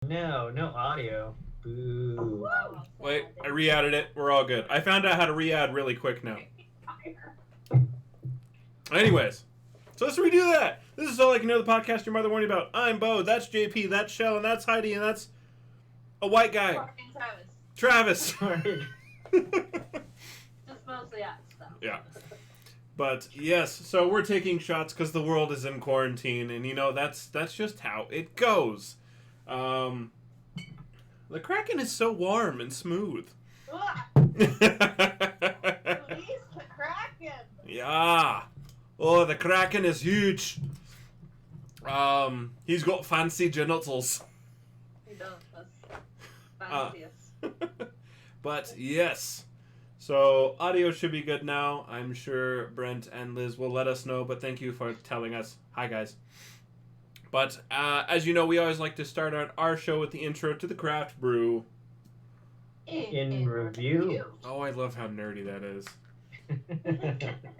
no audio. Boo. Wait, I re-added it. We're all good. I found out how to re-add really quick now. Anyways, so let's redo that. This is All I Can Know, the podcast your mother warned you about. I'm Bo, that's JP, that's Shell, and that's Heidi, and that's a white guy. Travis. Just mostly us, though. Yeah. But yes, so we're taking shots because the world is in quarantine, and that's just how it goes. The Kraken is so warm and smooth. Release the Kraken! Yeah. Oh, the Kraken is huge. He's got fancy genitals. He does. Fanciest. But yes. So audio should be good now. I'm sure Brent and Liz will let us know, but thank you for telling us. Hi, guys. But as you know, we always like to start on our show with the intro to the craft brew. In review. Oh, I love how nerdy that is.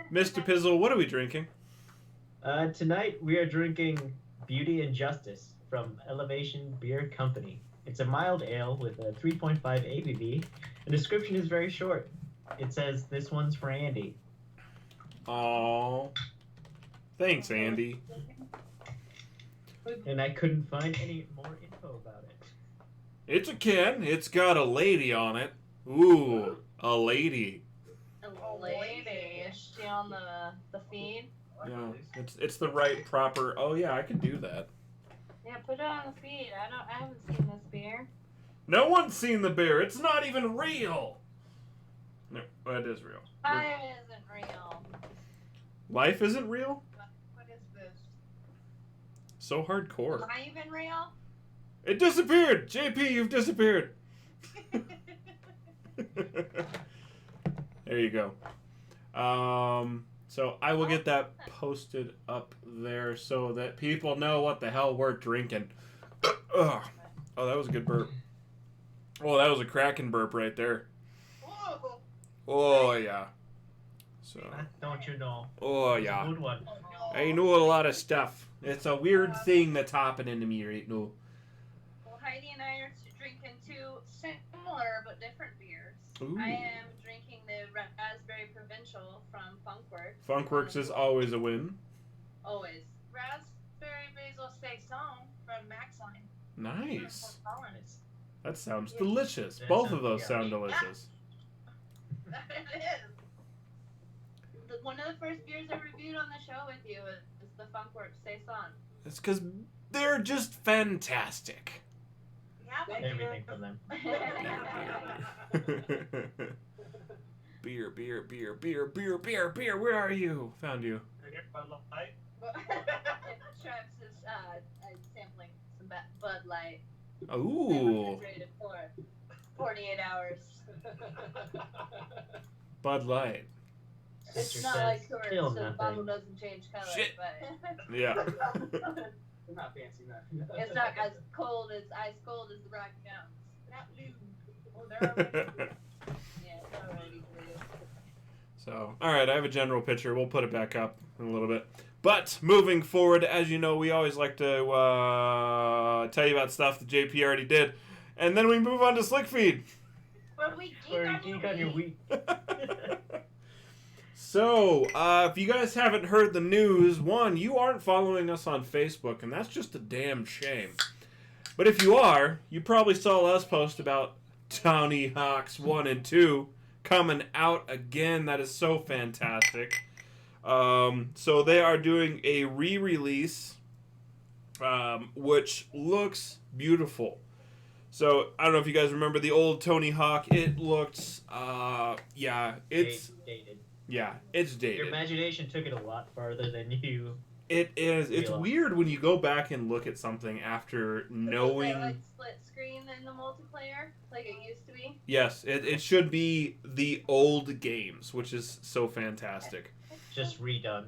Mr. Pizzle, what are we drinking? Tonight we are drinking Beauty and Justice from Elevation Beer Company. It's a mild ale with a 3.5 ABV. The description is very short. It says, "This one's for Andy." Aww. Thanks, Andy. And I couldn't find any more info about it. It's a can. It's got a lady on it. Ooh, a lady. A lady. Is she on the feed? Yeah, it's the right proper. Oh yeah, I can do that. Yeah, put it on the feed. I haven't seen this beer. No one's seen the beer. It's not even real. No, it is real. Fire isn't real. Life isn't real? What is this? So hardcore. Am I even real? It disappeared! JP, you've disappeared! There you go. So I will get that posted up there so that people know what the hell we're drinking. Ugh. Oh, that was a good burp. Oh, that was a Kraken burp right there. Whoa. Oh, yeah. So. Don't you know? Oh, It's a yeah. good one. I know a lot of stuff. It's a weird thing that's happening to me right now. Well, Heidi and I are drinking two similar but different beers. Ooh. I am drinking the Raspberry Provincial from Funkworks. Funkworks is always a win. Always. Raspberry Basil Saison from Maxine. Nice. Nice. That sounds delicious. That Both sounds of those yummy. sound delicious. It is. One of the first beers I reviewed on the show with you is the Funkworks Saison. It's because they're just fantastic. Yeah, Everything from them. Beer, beer, beer, beer, beer, beer, beer. Where are you? Found you. Travis is sampling some Bud Light. Ooh. Refrigerated for 48 hours. Bud Light. It's Sister not says like Coors, still so the nothing. bottle doesn't change color. Shit. But Yeah. They're not fancy enough. it's not as cold as ice cold as the Rocky Mountains. Not blue. Oh, they're already blue. Yeah, it's already blue. So, all right, I have a general picture. We'll put it back up in a little bit. But moving forward, as you know, we always like to tell you about stuff that JP already did. And then we move on to Slick Feed. Where we Geek on your week. So, if you guys haven't heard the news, one, you aren't following us on Facebook, and that's just a damn shame. But if you are, you probably saw us post about Tony Hawk's 1 and 2 coming out again. That is so fantastic. So they are doing a re-release, which looks beautiful. So, I don't know if you guys remember the old Tony Hawk. It looks, it's... Dated. Yeah, it's dated. Your imagination took it a lot farther than you. It is. It's realize. weird when you go back and look at something after knowing. Is it like split screen in the multiplayer, like it used to be? Yes, it should be the old games, which is so fantastic. Just redone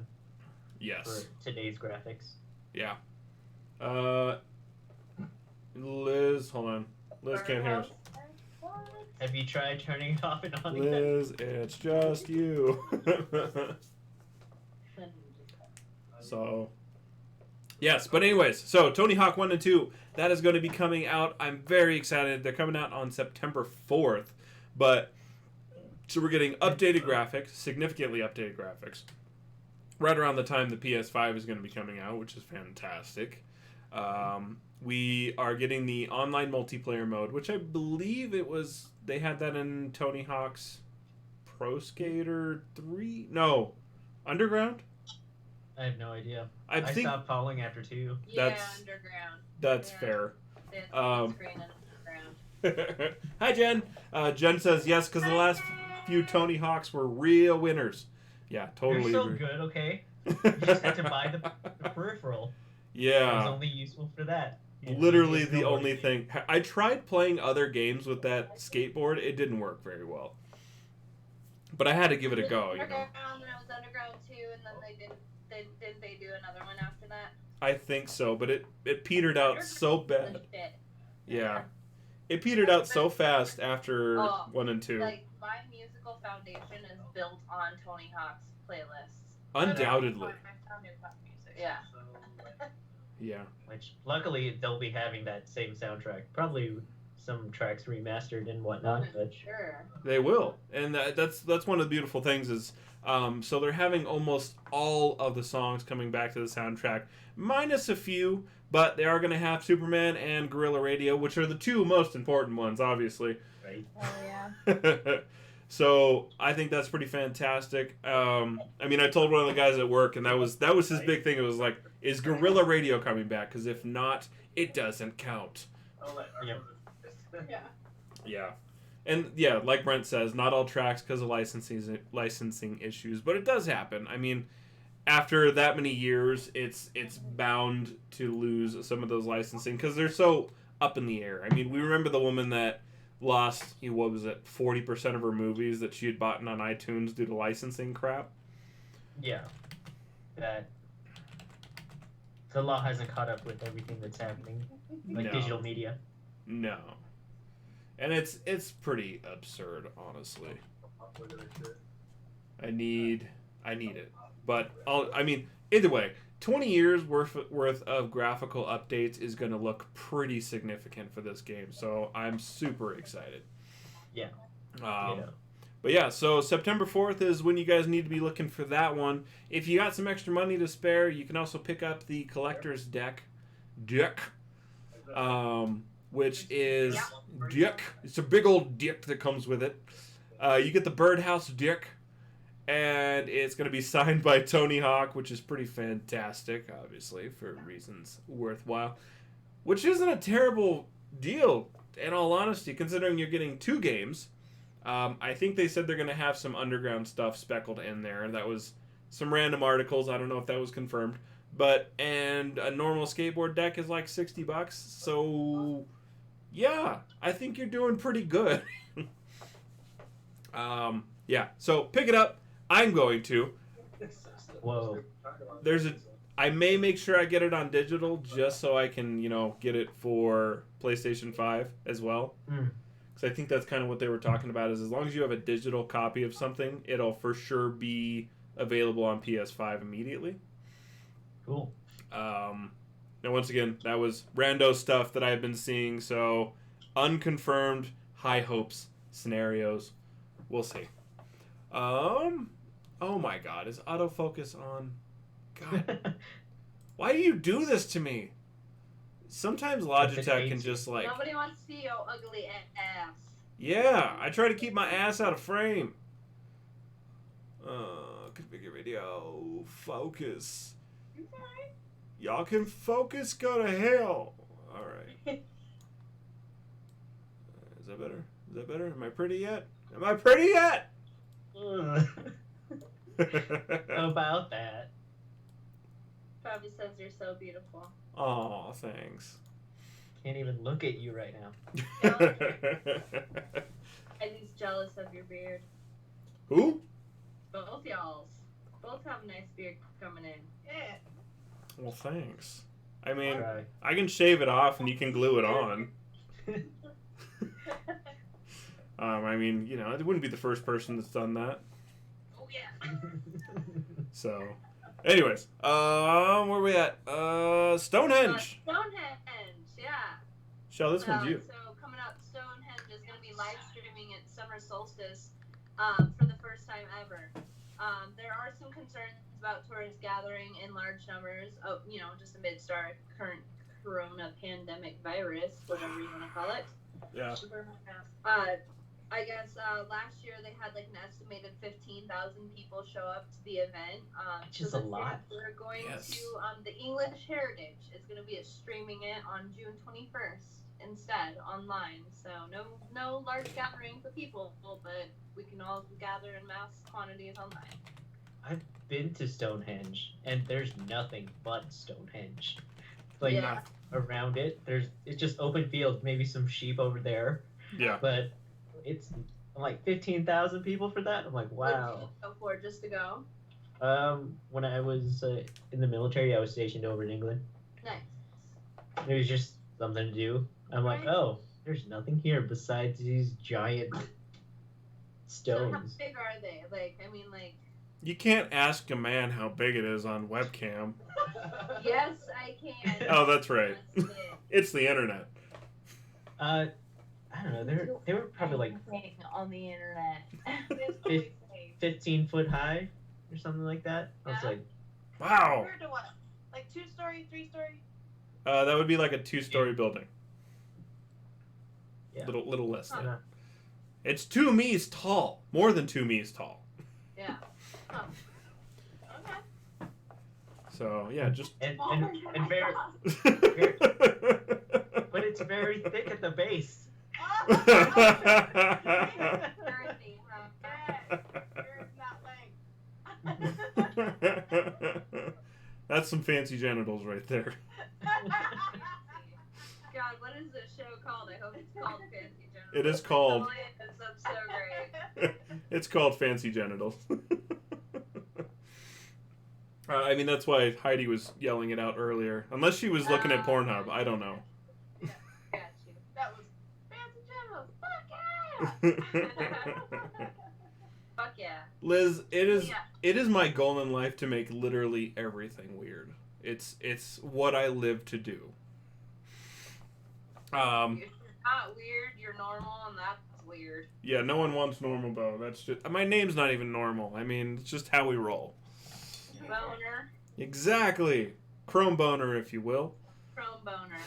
Yes. for today's graphics. Yeah. Liz, hold on. Liz can't hear us. Have you tried turning it off and on again? Liz, it's just you. So, Yes, but anyways, so Tony Hawk 1 and 2, that is going to be coming out. I'm very excited. They're coming out on September 4th. But, so we're getting updated graphics, significantly updated graphics, right around the time the PS5 is going to be coming out, which is fantastic. We are getting the online multiplayer mode, which I believe they had that in Tony Hawk's Pro Skater 3? No, Underground? I have no idea. I think stopped following after 2. Yeah, underground. that's Yeah. fair. They had screen and underground. Hi, Jen. Jen says yes because the last few Tony Hawks were real winners. Yeah, totally. They're so good, okay? You just had to buy the peripheral. It was Yeah, only useful for that. literally Just the no only thing. I tried playing other games with that skateboard. It didn't work very well. But I had to give it a go, you know. Underground, and it was Underground 2, and then did they do another one after that? I think so, but it petered out so bad. The shit. Yeah. It petered out so fast after 1 and 2. Like, my musical foundation is built on Tony Hawk's playlists. Undoubtedly. Yeah. Yeah. Which, luckily, they'll be having that same soundtrack. Probably some tracks remastered and whatnot, but... Sure. They will, and that's one of the beautiful things is, so they're having almost all of the songs coming back to the soundtrack, minus a few, but they are going to have Superman and Gorilla Radio, which are the two most important ones, obviously. Right. Oh, yeah. So I think that's pretty fantastic. I mean, I told one of the guys at work, and that was his big thing. It was like, is Gorilla Radio coming back? Because if not, it doesn't count. Yep. Yeah. Yeah. And yeah, like Brent says, not all tracks because of licensing issues, but it does happen. I mean, after that many years, it's bound to lose some of those licensing because they're so up in the air. I mean, we remember the woman that lost, what was it, 40% of her movies that she had bought on iTunes due to licensing crap. Yeah. That... The law hasn't caught up with everything that's happening. Like No. digital media. No. And it's pretty absurd, honestly. I need it. But either way, 20 years worth of graphical updates is going to look pretty significant for this game. So I'm super excited. Yeah. But yeah, so September 4th is when you guys need to be looking for that one. If you got some extra money to spare, you can also pick up the collector's deck, which is dick. It's a big old dick that comes with it. You get the Birdhouse dick, and it's going to be signed by Tony Hawk, which is pretty fantastic, obviously, for reasons worthwhile. Which isn't a terrible deal, in all honesty, considering you're getting 2 games. I think they said they're going to have some underground stuff speckled in there. That was some random articles. I don't know if that was confirmed. And a normal skateboard deck is like $60. So, yeah, I think you're doing pretty good. Yeah, so pick it up. I'm going to. Whoa. I may make sure I get it on digital just so I can, get it for PlayStation 5 as well. Because I think that's kind of what they were talking about is as long as you have a digital copy of something, it'll for sure be available on PS5 immediately. Cool. Now, once again, that was rando stuff that I've been seeing, so unconfirmed, high hopes scenarios. We'll see. Oh my God, is autofocus on? God, why do you do this to me? Sometimes Logitech can just like... Nobody wants to see your ugly ass. Yeah, I try to keep my ass out of frame. Configure video. Focus. Y'all can focus, go to hell. Alright. Is that better? Is that better? Am I pretty yet? Am I pretty yet? How about that? Probably says you're so beautiful. Aw, thanks. Can't even look at you right now. And he's jealous of your beard. Who? Both y'all's. Both have a nice beard coming in. Yeah. Well, thanks. I mean, Right. I can shave it off and you can glue it on. I mean, it wouldn't be the first person that's done that. Oh yeah. So, Anyways, where we at? Stonehenge. Stonehenge, yeah. Shell, this one's you. So coming up, Stonehenge is going to be live streaming its summer solstice for the first time ever. There are some concerns about tourists gathering in large numbers, just amidst our current corona pandemic virus, whatever you want to call it. Yeah. I guess last year they had like an estimated 15,000 people show up to the event. Which is a lot. We're going Yes. to the English Heritage is going to be streaming it on June 21st instead online. So no large gatherings of people, but we can all gather in mass quantities online. I've been to Stonehenge, and there's nothing but Stonehenge. Like Yeah. around it, it's just open fields, maybe some sheep over there, Yeah. but it's like 15,000 people for that. I'm like, What did wow. you go for just to go? When I was in the military, I was stationed over in England. Nice. It was just something to do. I'm like, Right. oh, there's nothing here besides these giant So how stones. big are they? You can't ask a man how big it is on webcam. Yes, I can. Oh, that's right. That's it. It's the internet. I don't know. They were probably like Anything on the internet. 15 foot high or something like that. I was Yeah. like, Wow. Compared to what? Like 2-story, 3-story? That would be like a 2-story building. Yeah. Little less. Huh. Than. It's 2 me's tall. More than 2 me's tall. Yeah. Huh. Okay. So yeah, just. and very, but it's very thick at the base. Girthy, huh? Yours not leg. That's some fancy genitals right there. God, what is this show called? I hope it's called Fancy Genitals. It is called. That's so great. It's called fancy genitals. I mean, that's why Heidi was yelling it out earlier. Unless she was looking at Pornhub, I don't know. Yeah, got you. That was Fancy Genitals. Fuck yeah! Fuck yeah. Liz, Yeah. it is my goal in life to make literally everything weird. It's what I live to do. You're not weird, you're normal, and that's weird. Yeah, no one wants normal though. That's just my name's not even normal. I mean, it's just how we roll. Boner, Exactly. Chrome boner, if you will. chrome boner.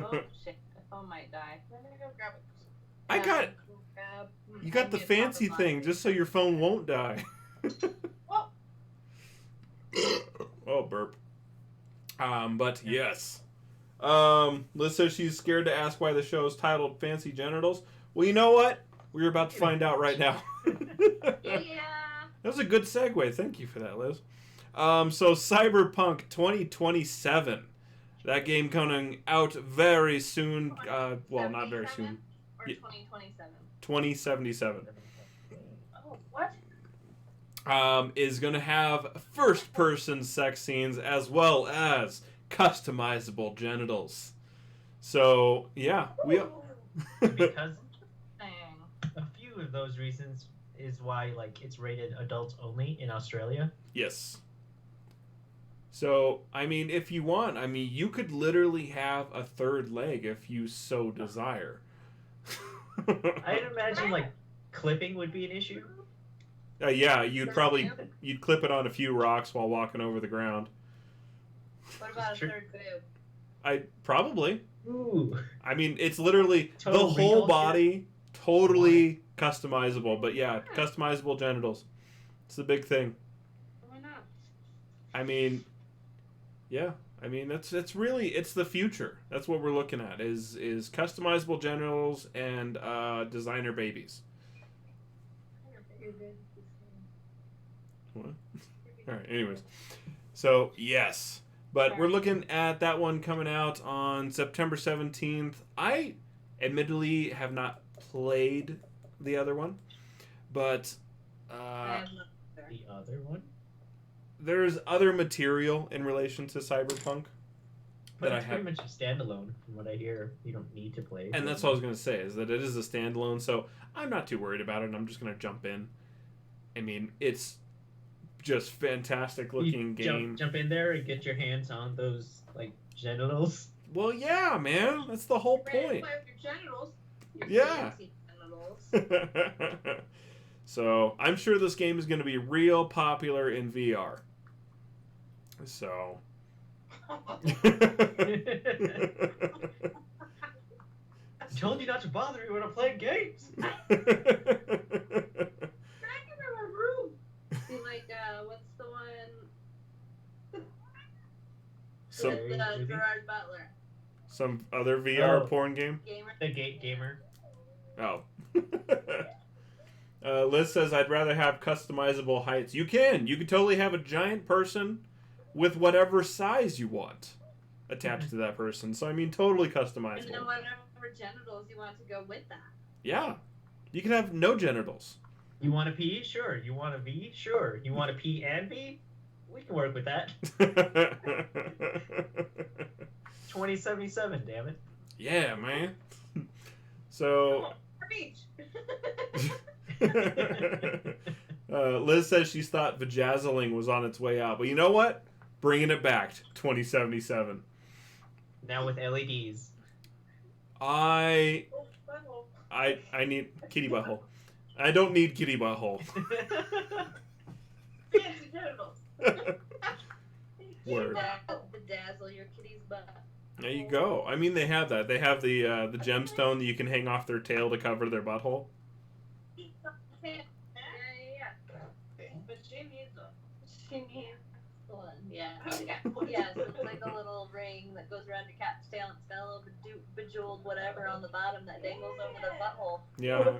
Oh shit, the phone might die. Let me go grab it. I got you got the fancy thing just so your phone won't die. Oh. Oh, burp. But yes. Liz says she's scared to ask why the show is titled Fancy Genitals. Well, you know what? We're about to find out right now. Yeah. That was a good segue. Thank you for that, Liz. So Cyberpunk 2027. That game coming out very soon. Well, not very soon. Or Yeah. 2027. 2077. Oh, what? Is going to have first-person sex scenes as well as customizable genitals. So, yeah. Because Dang. a few of those reasons is why like it's rated adults only in Australia. Yes. So, I mean, if you want, I mean, you could literally have a third leg if you so desire. I'd imagine like clipping would be an issue. Yeah, you'd clip it on a few rocks while walking over the ground. What about a True. third boob? I probably. Ooh. I mean, it's literally Total the whole regal body, totally customizable. But yeah, customizable genitals. It's the big thing. Why not? I mean, yeah. I mean, it's really it's the future. That's what we're looking at is customizable genitals and designer babies. What? All right. Anyways, so yes, but we're looking at that one coming out on September 17th. I admittedly have not played the other one, but The other one? there's other material in relation to Cyberpunk But that I it's have. pretty much a standalone from what I hear. You don't need to play. And that's what I was going to say, is that it is a standalone, so I'm not too worried about it, and I'm just going to jump in. I mean, it's just fantastic looking game. Jump in there and get your hands on those like genitals. Well, yeah, man, that's the whole Ready to point. play with your genitals. Your Yeah. fancy genitals. So I'm sure this game is going to be real popular in VR. So. I told you not to bother me when I'm playing games. Back into my room. See, like, what's the one Some with Gerard Butler? some other VR Oh. porn game. Gamer. The gamer. Oh. Liz says, I'd rather have customizable heights. You can totally have a giant person with whatever size you want attached to that person. So, I mean, totally And then customizable. whatever genitals you want to go with that. Yeah. You can have no genitals. You want a P? Sure. You want a V? Sure. You want a P and V? We can work with that. 2077, damn it. Yeah, man. So, Reach. Liz says she's thought vajazzling was on its way out. But you know what? Bringing it back to 2077. Now with E LEDs. I need kitty butthole. I don't need kitty butthole. Fancy genitals. Word. Bedazzle your kitty's butt. There you go. I mean, they have that. They have the gemstone that you can hang off their tail to cover their butthole. Yeah. But she needs one. Yeah. Yeah, so it's like a little ring that goes around your cat's tail and it's got a little bejeweled whatever on the bottom that dangles over their butthole. Yeah.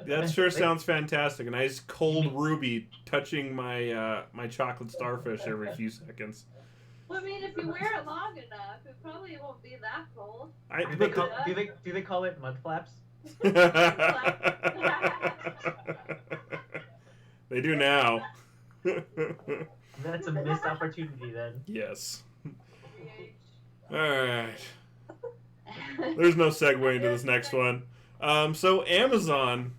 That sure sounds fantastic. A nice cold ruby touching my my chocolate starfish every few seconds. Well, I mean, if you wear it long enough, it probably won't be that cold. Do they call it mud flaps? They do now. That's a missed opportunity then. Yes. Alright. There's no segue into this next one. So Amazon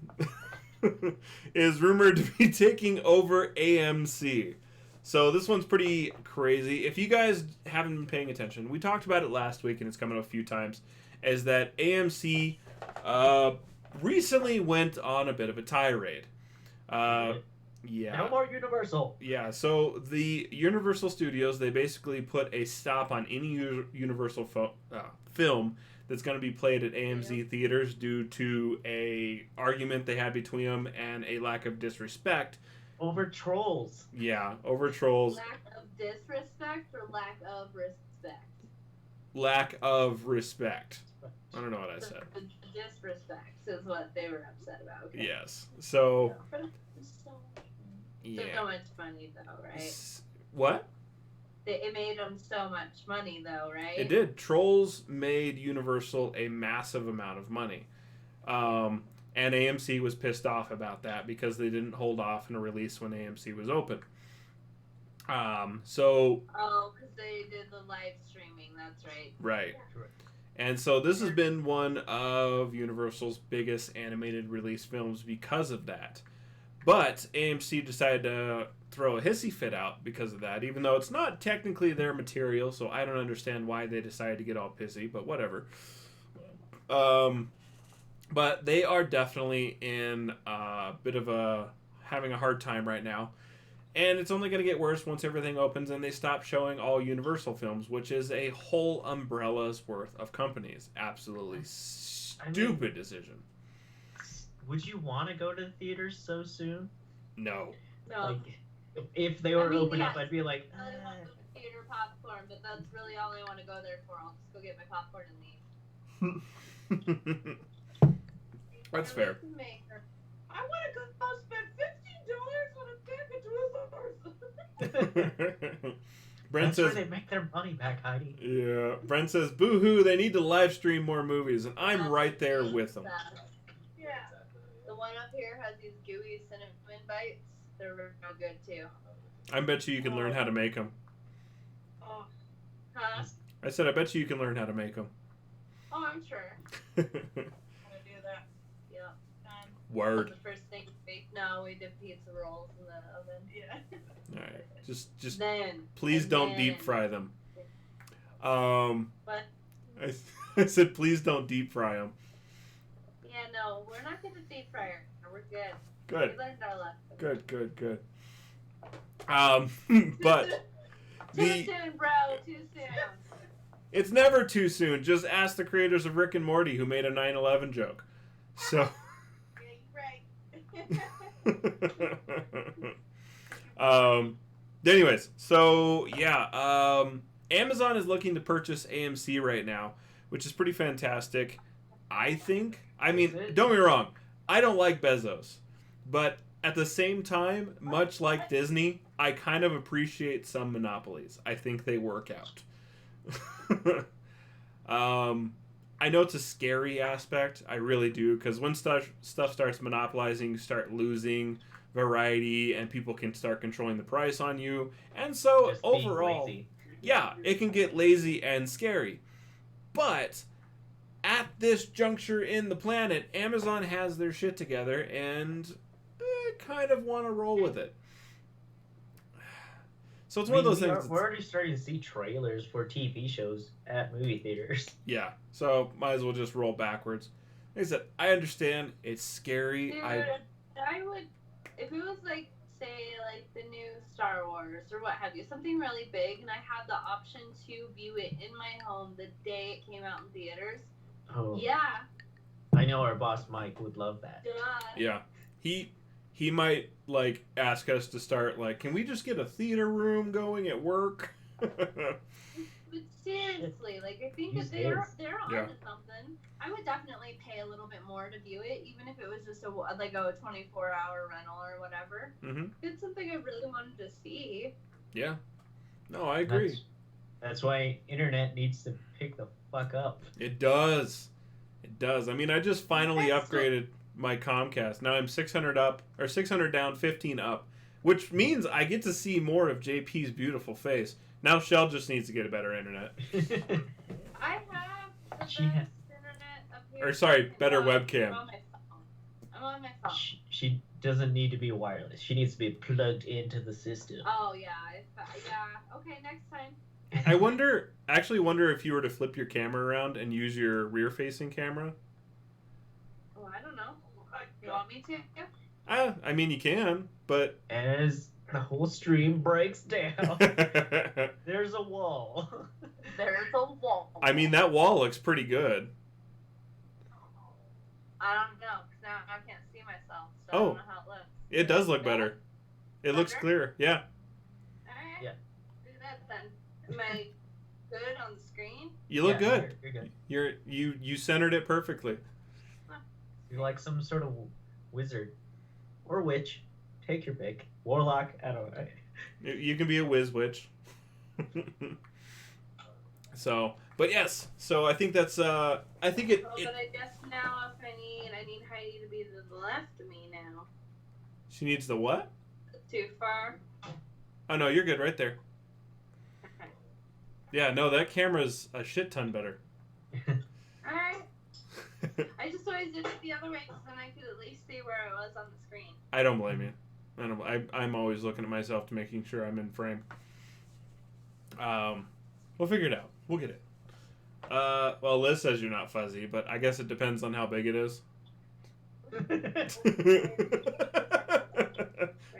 is rumored to be taking over AMC. So this one's pretty crazy. If you guys haven't been paying attention, we talked about it last week and it's coming up a few times, is that AMC recently went on a bit of a tirade. Yeah. No more Universal. Yeah, so the Universal Studios, they basically put a stop on any Universal film that's going to be played at AMC theaters due to a argument they had between them and a lack of disrespect. Over trolls. Yeah, over trolls. Lack of disrespect or lack of respect? Lack of respect. I don't know what I said. The disrespect is what they were upset about. Okay. Yes. So, So yeah. much money though, right? What? It made them so much money though, right? It did. Trolls made Universal a massive amount of money. And AMC was pissed off about that because they didn't hold off on a release when AMC was open. So... Oh, because they did the live streaming, that's right. Right. Yeah. And so this has been one of Universal's biggest animated release films because of that. But AMC decided to throw a hissy fit out because of that, even though it's not technically their material, so I don't understand why they decided to get all pissy, but whatever. But they are definitely in a bit of having a hard time right now. And it's only going to get worse once everything opens and they stop showing all Universal films, which is a whole umbrella's worth of companies. Absolutely stupid decision. Would you want to go to the theaters so soon? No. No. Like, if they were open up, I'd be like, I really want to go to theater popcorn, but that's really all I want to go there for. I'll just go get my popcorn and leave. That's fair. I want to go spend $15 on a bag of Twizzlers. Brent that's says, where they make their money back, Heidi. yeah. Brent says, boo-hoo, they need to live stream more movies, and I'm right there with them. Yeah. The one up here has these gooey cinnamon bites. They're real good too. I bet you can learn how to make them. Oh. Huh? I said, I bet you can learn how to make them. Oh, I'm sure. I'm gonna do that. Yeah. That's Word. the first thing No, we did pizza rolls in the oven. Yeah. All right, just Then. please and don't then- deep fry them. But I said please don't deep fry them. yeah, no, we're not gonna deep fry her. We're good. Good, We learned our lesson. good. But Too the soon, bro. Too soon. it's never too soon. Just ask the creators of Rick and Morty who made a 9/11 joke. So. Yeah, you're right. Anyways, so yeah, Amazon is looking to purchase AMC right now, which is pretty fantastic. I think. I mean, don't get me wrong, I don't like Bezos, but at the same time, much like Disney, I kind of appreciate some monopolies. I think they work out. I know it's a scary aspect. I really do, because when stuff starts monopolizing, you start losing variety, and people can start controlling the price on you. And so Just being overall, lazy. yeah, it can get lazy and scary. But at this juncture in the planet, Amazon has their shit together, and kind of want to roll with it. So it's one of those things. We're already starting to see trailers for TV shows at movie theaters. Yeah, so might as well just roll backwards. Like I said, I understand it's scary. Dude, I would, if it was like, say, like the new Star Wars or what have you, something really big, and I had the option to view it in my home the day it came out in theaters. Oh, Yeah, I know our boss Mike would love that. duh. Yeah, he might like ask us to start like, can we just get a theater room going at work? But seriously, like I think Use that they're his. Yeah. onto something. I would definitely pay a little bit more to view it, even if it was just a 24-hour rental or whatever. Mm-hmm. It's something I really wanted to see. Yeah. No, I agree. That's why internet needs to pick the fuck up. It does. It does. I mean, I just finally That's upgraded my Comcast. Now I'm 600 up, or 600 down, 15 up, which means I get to see more of JP's beautiful face. Now Shell just needs to get a better internet. I have the best She has- internet up here. Or sorry, better I'm webcam. on my phone. I'm on my phone. she doesn't need to be wireless. She needs to be plugged into the system. Oh yeah, yeah. Okay, next time. I actually wonder if you were to flip your camera around and use your rear-facing camera. Oh, I don't know. You want me to? I mean, you can, but As the whole stream breaks down, there's a wall. There's a wall. I mean, that wall looks pretty good. I don't know, because now I can't see myself, so I Oh. don't know how it looks. It does look better. It looks Better? clear. Yeah. Alright. Yeah. Do that then. Am I good on the screen? You look Yeah, good. You're good. You centered it perfectly. You're like some sort of wizard or witch. Take your pick. Warlock. I don't know. You can be a whiz witch. So, but yes. So I think that's I think it, Oh, it but I guess now if I need Heidi to be to the left of me now. she needs the what? Too far. Oh no, you're good right there. Okay. Yeah, no, that camera's a shit ton better. Alright. I just always did it the other way because then I could at least see where I was on the screen. I don't blame you. I'm always looking at myself to making sure I'm in frame. We'll figure it out. We'll get it. Well, Liz says you're not fuzzy, but I guess it depends on how big it is.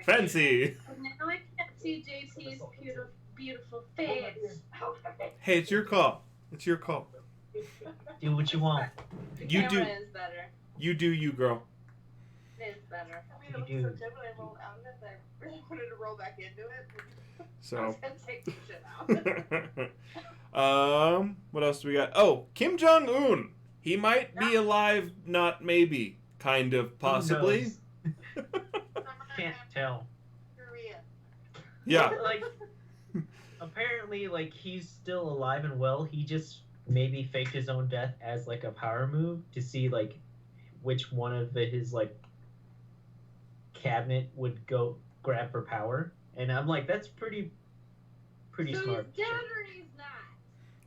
Fancy. Now I can't see JC's beautiful face. Hey, it's your call. It's your call. Do what you want. The You camera do. is better. You do you, girl. It is better. I mean, it looks so good when I rolled out of it that I really wanted to roll back into it. I So. was gonna take the shit out. What else do we got? Oh, Kim Jong-un. He might be alive, not maybe. Kind of, possibly. Who knows? Can't tell. Korea. Yeah. Like, apparently, like, he's still alive and well. He just maybe faked his own death as, like, a power move to see, like, which one of his, like, cabinet would go grab for power. And I'm like, that's pretty So smart. he's dead or he's not?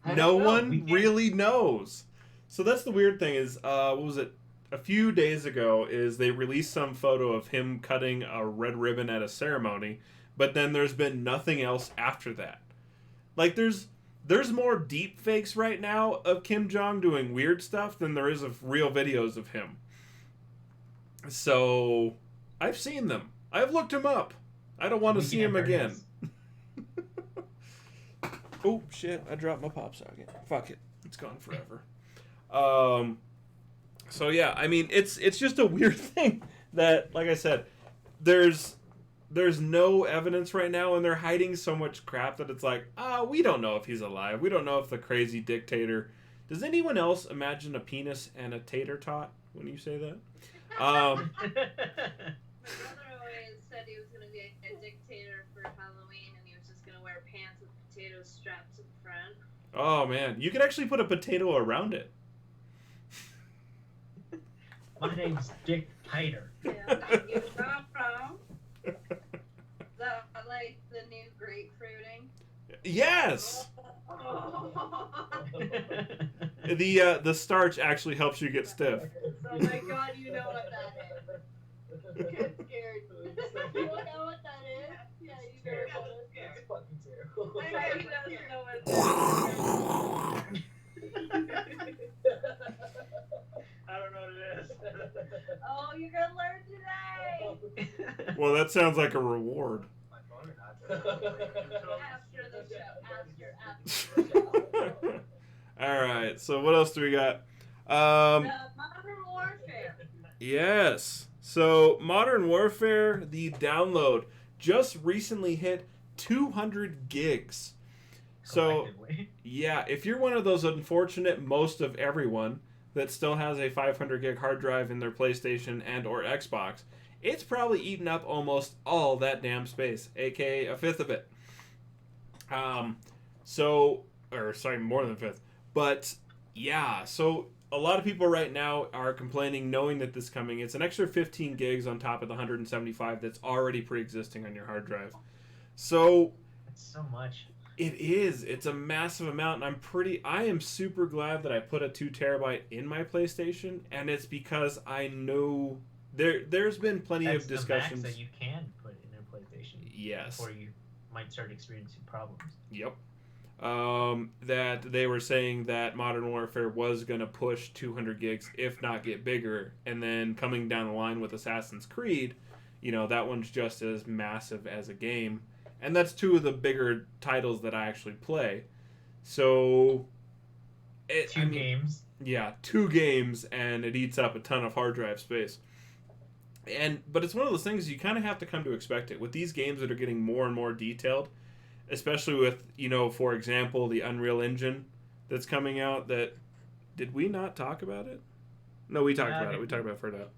I No don't know. We one can't- really knows. So that's the weird thing is, what was it? a few days ago is they released some photo of him cutting a red ribbon at a ceremony, but then there's been nothing else after that. Like there's more deep fakes right now of Kim Jong doing weird stuff than there is of real videos of him. So I've seen them. I've looked him up. I don't want to see him again. Oh shit! I dropped my pop socket. Fuck it. It's gone forever. So yeah, I mean, it's just a weird thing that, like I said, there's no evidence right now, and they're hiding so much crap that it's like, we don't know if he's alive. We don't know if the crazy dictator. Does anyone else imagine a penis and a tater tot when you say that? My brother always said he was going to be a dictator for Halloween, and he was just going to wear pants with potatoes strapped to the front. Oh man, you could actually put a potato around it. My name's Dick Titer. Yeah, you from. Is that like the new grapefruiting? Yes. The starch actually helps you get stiff. Oh my god, you know what that is. You get scared. You know what that is? Yeah, you know what it is. It's fucking terrible. I know he doesn't know what it is. I don't know what it is. Oh, you're gonna learn today. Well, that sounds like a reward. After the show. After the show. All right. So what else do we got? Modern Warfare. Yes. So Modern Warfare, the download just recently hit 200 gigs. So yeah, if you're one of those unfortunate most of everyone that still has a 500 gig hard drive in their PlayStation and or Xbox, it's probably eaten up almost all that damn space, aka a fifth of it. More than a fifth. But yeah, so a lot of people right now are complaining knowing that this is coming. It's an extra 15 gigs on top of the 175 that's already pre-existing on your hard drive. So That's so much. it is. It's a massive amount, and I am super glad that I put a 2 terabyte in my PlayStation, and it's because I know there's been plenty That's of discussions. The max that you can put in a PlayStation. Yes. Before you might start experiencing problems. Yep. That they were saying that Modern Warfare was going to push 200 gigs, if not get bigger, and then coming down the line with Assassin's Creed, that one's just as massive as a game. And that's 2 of the bigger titles that I actually play. So... Two games. Yeah, 2 games, and it eats up a ton of hard drive space. But it's one of those things you kind of have to come to expect it. With these games that are getting more and more detailed, especially with, for example, the Unreal Engine that's coming out that... Did we not talk about it? No, we talked about it. We talked about it for that.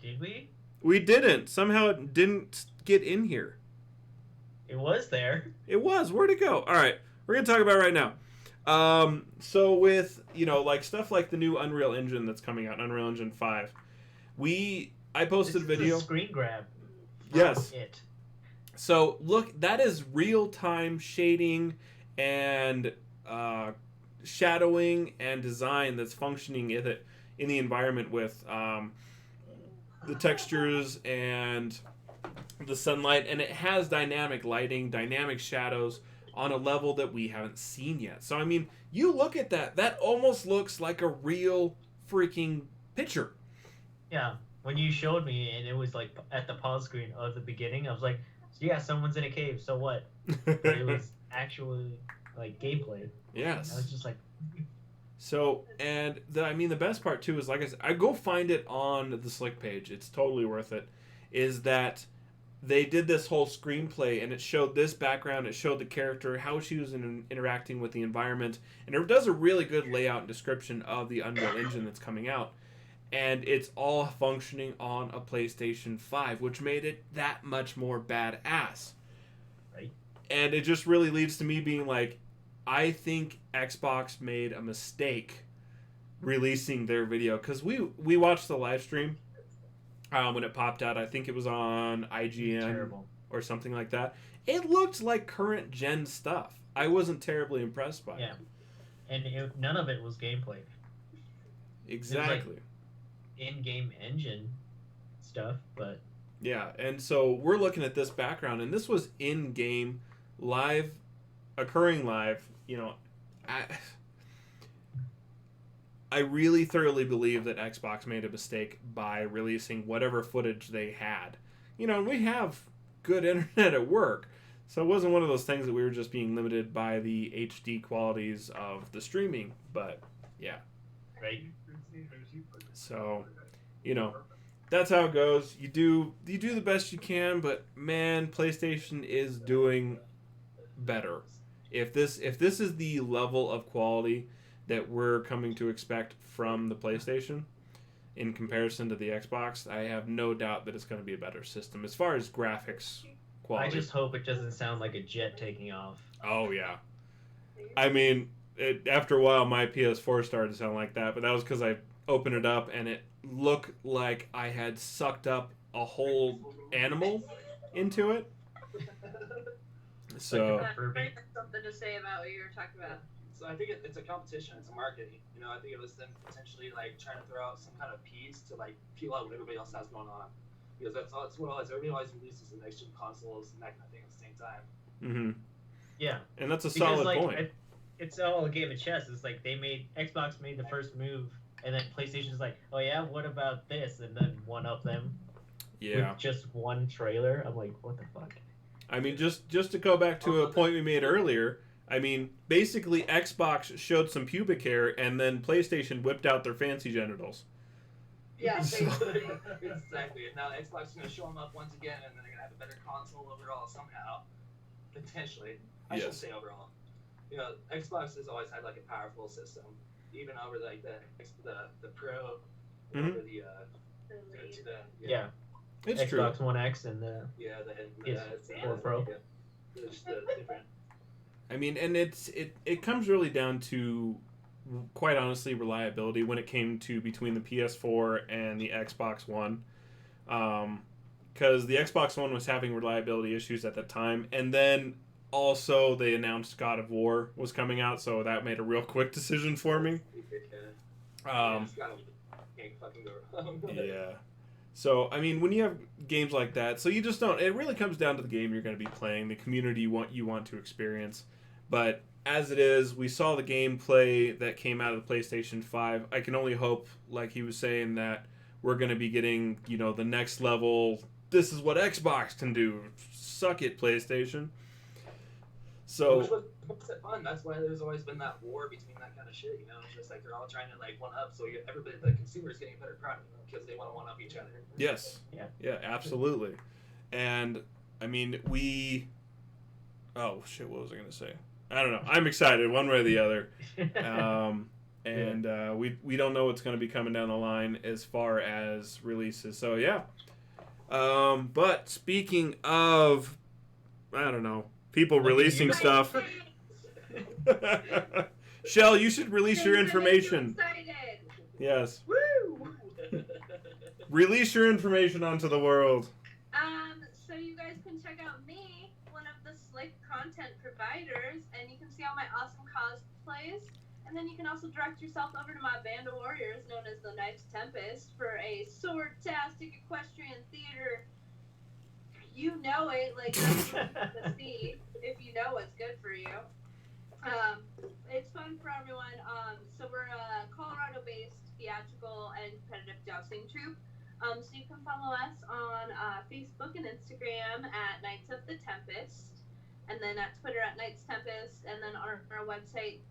Did we? We didn't. Somehow it didn't get in here. It was there. It was. Where'd it go? All right. We're going to talk about it right now. So with, like stuff like the new Unreal Engine that's coming out, Unreal Engine 5, I posted a video. A screen grab. Yes. It. So look, that is real-time shading and shadowing and design that's functioning in the environment with the textures and the sunlight, and it has dynamic lighting, dynamic shadows on a level that we haven't seen yet. So I mean, you look at that almost looks like a real freaking picture. Yeah, when you showed me and it was like at the pause screen of the beginning, I was like, yeah, someone's in a cave, so what? But it was actually like gameplay. Yes. I was just like. So, and the best part too is, like I said, I go find it on the Slick page. It's totally worth it. Is that they did this whole screenplay, and it showed this background, it showed the character, how she was interacting with the environment, and it does a really good layout and description of the Unreal Engine that's coming out. And it's all functioning on a PlayStation 5, which made it that much more badass. Right. And it just really leads to me being like, I think Xbox made a mistake releasing their video. Because we watched the live stream when it popped out. I think it was on IGN or something like that. It looked like current gen stuff. I wasn't terribly impressed by it. Yeah. And none of it was gameplay. Exactly. in-game engine stuff, but Yeah, and so we're looking at this background, and this was in-game, live, occurring live. I, I really thoroughly believe that Xbox made a mistake by releasing whatever footage they had. We have good internet at work, so it wasn't one of those things that we were just being limited by the HD qualities of the streaming. But yeah, right. so that's how it goes. You do the best you can, but man, PlayStation is doing better. If this is the level of quality that we're coming to expect from the PlayStation in comparison to the Xbox, I have no doubt that it's going to be a better system as far as graphics quality. I just hope it doesn't sound like a jet taking off. Oh yeah. I mean, after a while, my PS4 started to sound like that, but that was because I opened it up and it looked like I had sucked up a whole animal into it. So I have something to say about what you were talking about. So I think it's a competition. It's a marketing. I think it was them potentially like trying to throw out some kind of piece to like peel out what everybody else has going on, because that's what everybody always releases the next gen consoles and that kind of thing at the same time. Mm-hmm. Yeah, and that's a because, solid point. It's all a game of chess. It's like Xbox made the first move, and then PlayStation's like, oh yeah, what about this? And then one up them. Yeah. With just one trailer. I'm like, what the fuck? I mean, just to go back to a point we made earlier. I mean, basically, Xbox showed some pubic hair, and then PlayStation whipped out their fancy genitals. Yeah, basically. Exactly. And now Xbox is going to show them up once again, and then they're going to have a better console overall somehow. Potentially. I shouldn't say overall. Xbox has always had like a powerful system, even over like the Pro, over the yeah. It's Xbox true. One X and the PS4 Pro. Yeah. Just different. I mean, and it comes really down to, quite honestly, reliability when it came to between the PS4 and the Xbox One. Because the Xbox One was having reliability issues at the time, and then also they announced God of War was coming out, so that made a real quick decision for me. Yeah. So, I mean, when you have games like that, so you just don't, it really comes down to the game you're going to be playing, the community you want to experience. But as it is, we saw the gameplay that came out of the PlayStation 5. I can only hope, like he was saying, that we're going to be getting, the next level. This is what Xbox can do. Suck it, PlayStation. So, which was fun. That's why there's always been that war between that kind of shit. It's just like they're all trying to like one up. So everybody, the consumer, is getting a better product because they want to one up each other. Yes. Yeah, absolutely. And I mean, oh shit, what was I gonna say? I don't know. I'm excited one way or the other. And we don't know what's going to be coming down the line as far as releases. So yeah. But speaking of, I don't know, people releasing stuff. Shell, you should release your information. Yes. Woo! Release your information onto the world. So you guys can check out me, one of the Slick content providers, and you can see all my awesome cosplays. And then you can also direct yourself over to my band of warriors, known as the Knights Tempest, for a sword-tastic equestrian theater. You know it, like the sea, if you know what's good for you. It's fun for everyone. So we're a Colorado-based theatrical and competitive jousting troupe. So you can follow us on Facebook and Instagram at Knights of the Tempest, and then at Twitter at Knights Tempest, and then on our website,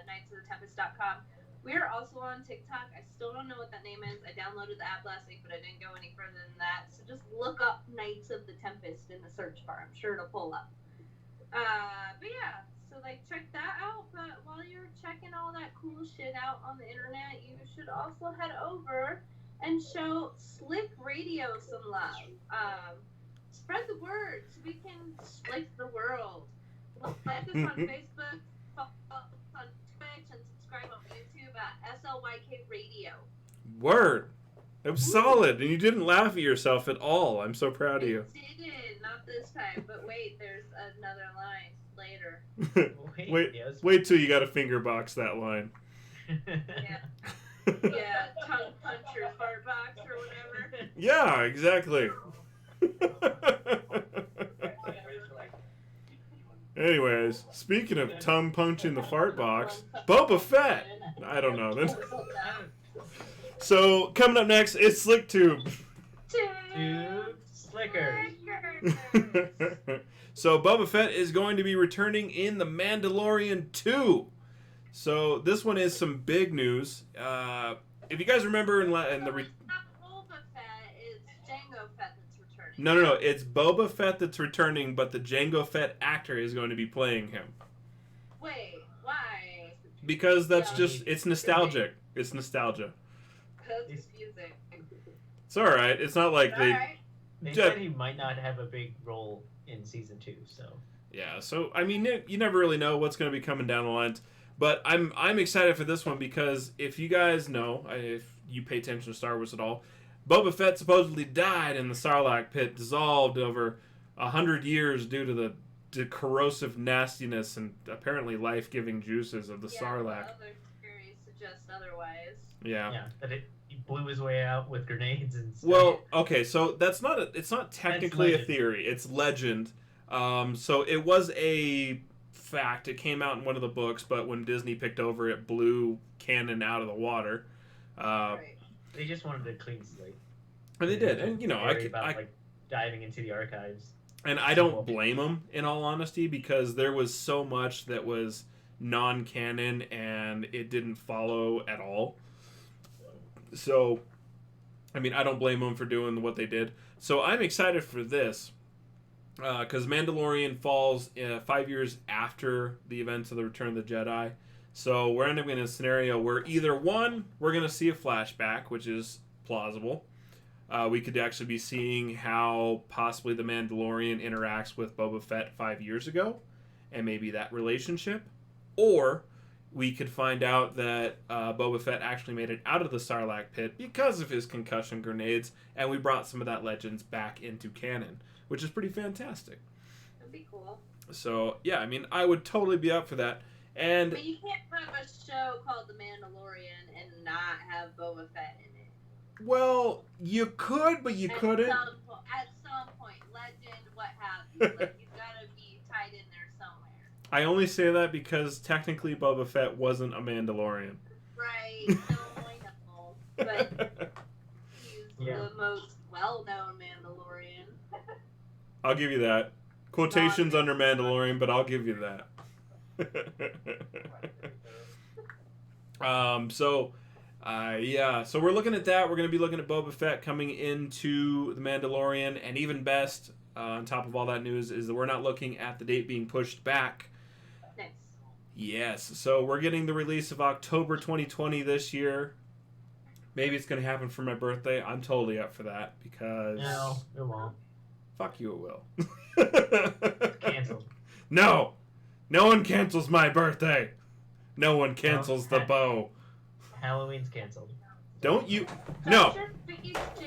knightsoftheTempest.com. We are also on TikTok. I still don't know what that name is. I downloaded the app last week, but I didn't go any further than that. So just look up Knights of the Tempest in the search bar. I'm sure it'll pull up. But yeah, so check that out. But while you're checking all that cool shit out on the internet, you should also head over and show Slick Radio some love. Spread the word so we can slick the world. Like us on Facebook, follow us on Twitch, and subscribe on YouTube at SLYK Radio. Word. It was solid, and you didn't laugh at yourself at all. I'm so proud of you. I didn't, not this time. But wait, there's another line later. Wait till you got to finger box that line. Yeah. Yeah, tongue puncher, fart Yeah, exactly. Anyways, speaking of tongue punching the fart box, Boba Fett. I don't know. So coming up next, it's Slick Tube. Tube Slickers. So Boba Fett is going to be returning in The Mandalorian 2. So this one is some big news. If you guys remember in the It's not Boba Fett, it's Jango Fett that's returning. no, it's Boba Fett that's returning, but the Jango Fett actor is going to be playing him. Wait, why? Because that's it's nostalgic. It's nostalgia. That's confusing. It's all right. It's not like they. Alright. They said he might not have a big role in season 2, so. Yeah. So I mean, you never really know what's going to be coming down the lines. But I'm excited for this one because if you guys know, if you pay attention to Star Wars at all, Boba Fett supposedly died in the Sarlacc pit, dissolved over 100 years due to the corrosive nastiness and apparently life-giving juices of the Sarlacc. Other theories suggest otherwise. Yeah. Yeah, that he blew his way out with grenades and stuff. Well, okay, so it's not technically a legend. theory. It's legend. So it was a fact. It came out in one of the books, but when Disney picked over, it blew canon out of the water. Right. They just wanted a clean slate. And they did, and like diving into the archives. And I don't blame them, in all honesty, because there was so much that was non-canon and it didn't follow at all. So, I mean, I don't blame them for doing what they did. So I'm excited for this because Mandalorian falls 5 years after the events of the Return of the Jedi. So we're ending up in a scenario where either one, we're going to see a flashback, which is plausible. We could actually be seeing how possibly the Mandalorian interacts with Boba Fett 5 years ago, and maybe that relationship. Or we could find out that Boba Fett actually made it out of the Sarlacc pit because of his concussion grenades, and we brought some of that legends back into canon, which is pretty fantastic. That'd be cool. So, yeah, I mean, I would totally be up for that. And But you can't have a show called The Mandalorian and not have Boba Fett in it. well, you could, but you couldn't. At some point, legend, what have you. Like, you've got to be tied in there somewhere. I only say that because technically Boba Fett wasn't a Mandalorian. Right. No, I know. But he's the most well-known Mandalorian. I'll give you that. Quotations under Mandalorian, but I'll give you that. So we're looking at that. We're going to be looking at Boba Fett coming into The Mandalorian, and even best, on top of all that news, is that we're not looking at the date being pushed back. Nice. Yes, so we're getting the release of October 2020 this year. Maybe it's going to happen for my birthday. I'm totally up for that because... No, it won't. Fuck you, it will. Canceled. No! No one cancels my birthday! No one cancels the bow. Halloween's canceled. Don't you... No!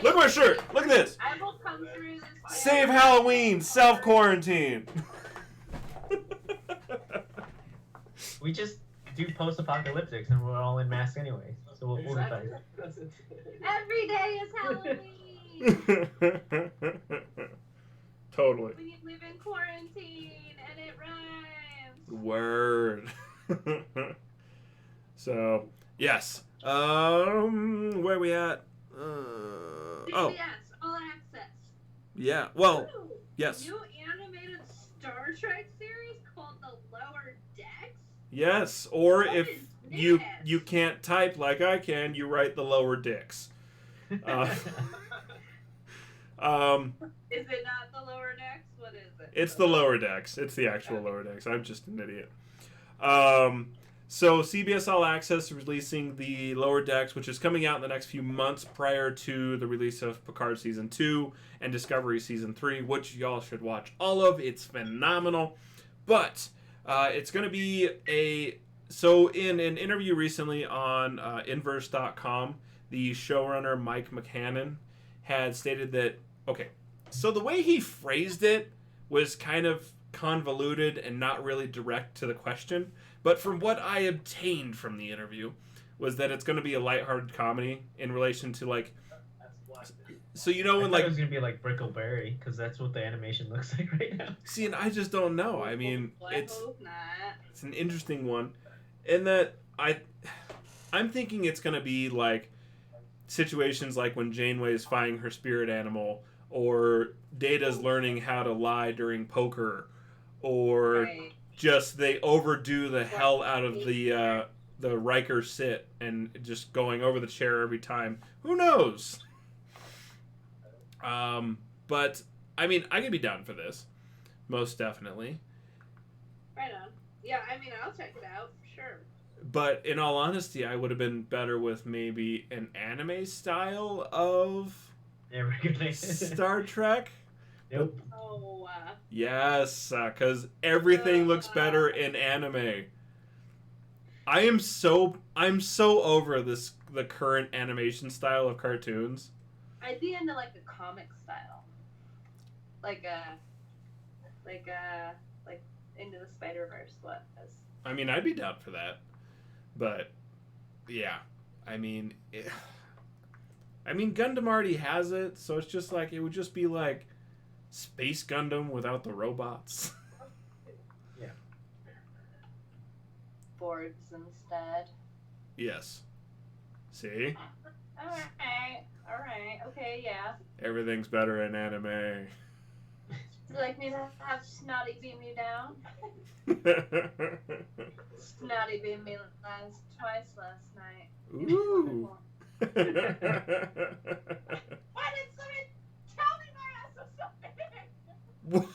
Look at my shirt! Look at this! I will come through this. Save Halloween! Self-quarantine! We just do post-apocalyptics and we're all in masks anyway. So we'll be fine. Every day is Halloween! Totally. We live in quarantine and it rhymes. Word. So, yes. Where are we at? CBS All Access. Yeah. Well, Ooh, yes. New animated Star Trek series called The Lower Decks. Yes. Or What if is you can't type like I can, you write the lower dicks. Is it not The Lower Decks? What is it? It's the lower decks. It's the actual lower decks. I'm just an idiot. So CBS All Access is releasing the Lower Decks, which is coming out in the next few months prior to the release of Picard Season 2 and Discovery Season 3, which y'all should watch all of. It's phenomenal. But it's going to be So in an interview recently on Inverse.com, the showrunner Mike McCannon had stated that, okay, so the way he phrased it was kind of convoluted and not really direct to the question. But from what I obtained from the interview was that it's going to be a lighthearted comedy in relation to, like, So you I know when thought like it was gonna be like Brickleberry because that's what the animation looks like right now. see, and I just don't know. I mean, I it's hope not. it's an interesting one, in that I'm thinking it's gonna be like situations like when Janeway is finding her spirit animal, or Data's learning how to lie during poker, or Right. just they overdo the hell out of the Riker sit and just going over the chair every time. Who knows? But I mean, I could be down for this, most definitely. Right on. Yeah, I mean, I'll check it out for sure. But in all honesty, I would have been better with maybe an anime style of Never gonna. Star Trek. Nope. Oh, Yes, because everything looks better in anime. I'm so over the current animation style of cartoons. I'd be into like a comic style, like Into the Spider-Verse was. I mean, I'd be down for that, but yeah, I mean, Gundam already has it, so it's just like it would just be like Space Gundam without the robots. Boards instead. Yes. See? Alright, okay, yeah. Everything's better in anime. Would you like me to have Snotty beam you down? Snotty beam me twice last night. Ooh. Why did somebody tell me my ass was so big?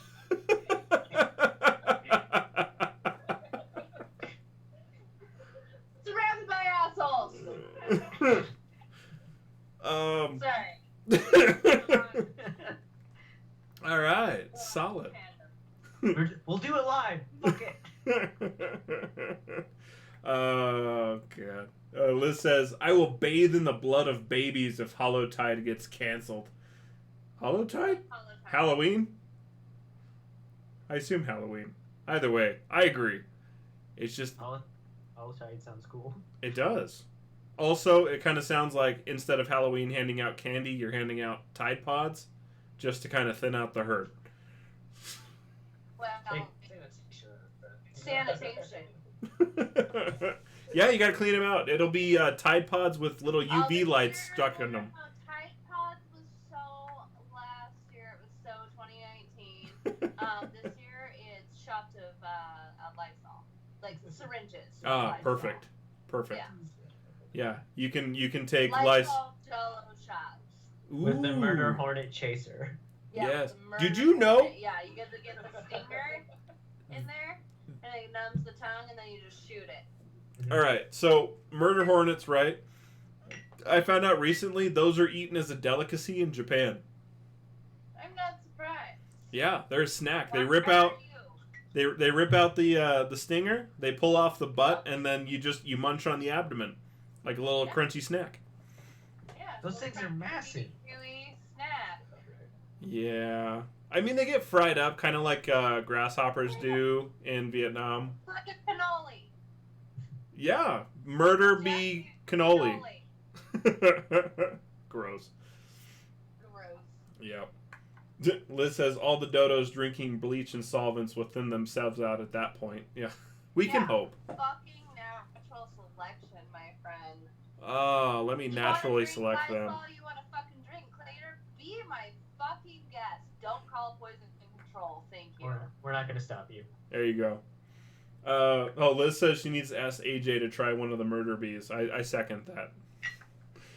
Surrounded by assholes! Sorry. All right, solid. We'll do it live. Fuck it. Oh god. Liz says, "I will bathe in the blood of babies if Holotide gets canceled." Holotide? Halloween? I assume Halloween. Either way, I agree. It's just Holotide sounds cool. it does. Also, it kind of sounds like instead of Halloween handing out candy, you're handing out Tide Pods, just to kind of thin out the herd. Well, Hey. sanitation. Yeah, you gotta clean them out. It'll be Tide Pods with little UV lights stuck in them. Tide Pods was so last year. It was so 2019. This year it's shots of Lysol, like syringes. Ah, Lysol. perfect. Yeah. Yeah, you can take Lysol Jello shots. With the murder hornet chaser. Yeah, Yes. with the murder Did you know- hornet. Yeah, you get the stinger in there, and it numbs the tongue, and then you just shoot it. All right, so murder hornets, right? I found out recently those are eaten as a delicacy in Japan. I'm not surprised. Yeah, they're a snack. They What rip are out you? they rip out the stinger. They pull off the butt, and then you munch on the abdomen like a little crunchy snack. Yeah, Those so things are crunchy, massive. chewy snack. Yeah, I mean they get fried up, kind of like grasshoppers do in Vietnam. Like a cannoli. Yeah, murder bee cannoli. Gross. Gross. Yep. Liz says all the dodos drinking bleach and solvents will thin themselves out at that point. Yeah, we can hope. Fucking natural selection, my friend. Oh, let me You naturally wanna drink select them. Lysol, you want to fucking drink Cleaner? Be my fucking guest. Don't call poison control. Thank you. We're not gonna stop you. There you go. Liz says she needs to ask AJ to try one of the murder bees. I second that.